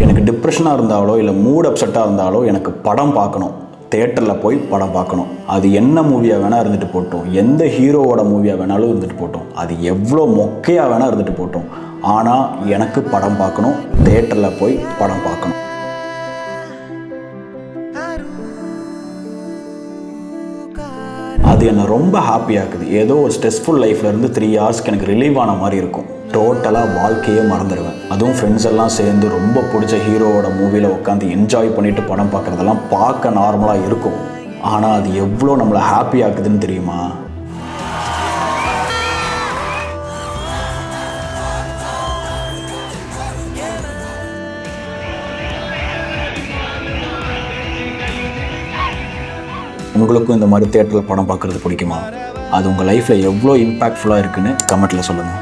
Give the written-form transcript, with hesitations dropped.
எனக்கு டிப்ரெஷனாக இருந்தாலோ இல்லை மூட் அப்செட்டாக இருந்தாலோ எனக்கு படம் பார்க்கணும், தியேட்டரில் போய் படம் பார்க்கணும். அது என்ன மூவியாக வேணால் இருந்துட்டு போட்டோம், எந்த ஹீரோவோட மூவியாக வேணாலும் இருந்துட்டு போட்டோம், அது எவ்வளோ மொக்கையாக வேணால் இருந்துட்டு போட்டோம், ஆனால் எனக்கு படம் பார்க்கணும், தியேட்டரில் போய் படம் பார்க்கணும். அது என்னை ரொம்ப ஹாப்பியாக்குது. ஏதோ ஒரு ஸ்ட்ரெஸ்ஃபுல் லைஃப்லேருந்து 3 ஹவர்ஸ்க்கு எனக்கு ரிலீவ் ஆன மாதிரி இருக்கும். டோட்டலாக வாழ்க்கையே மறந்துடுவேன். அதுவும் ஃப்ரெண்ட்ஸ் எல்லாம் சேர்ந்து ரொம்ப பிடிச்ச ஹீரோவோட மூவியில் உட்காந்து என்ஜாய் பண்ணிவிட்டு படம் பார்க்குறதெல்லாம் பார்க்க நார்மலாக இருக்கும். ஆனால் அது எவ்வளோ நம்மளை ஹாப்பி ஆக்குதுன்னு தெரியுமா? உங்களுக்கும் இந்த மாதிரி தியேட்டரில் படம் பார்க்குறது பிடிக்குமா? அது உங்கள் லைஃப்பில் எவ்வளோ இம்பேக்ட்ஃபுல்லாக இருக்குன்னு கமெண்ட்டில் சொல்லுங்கள்.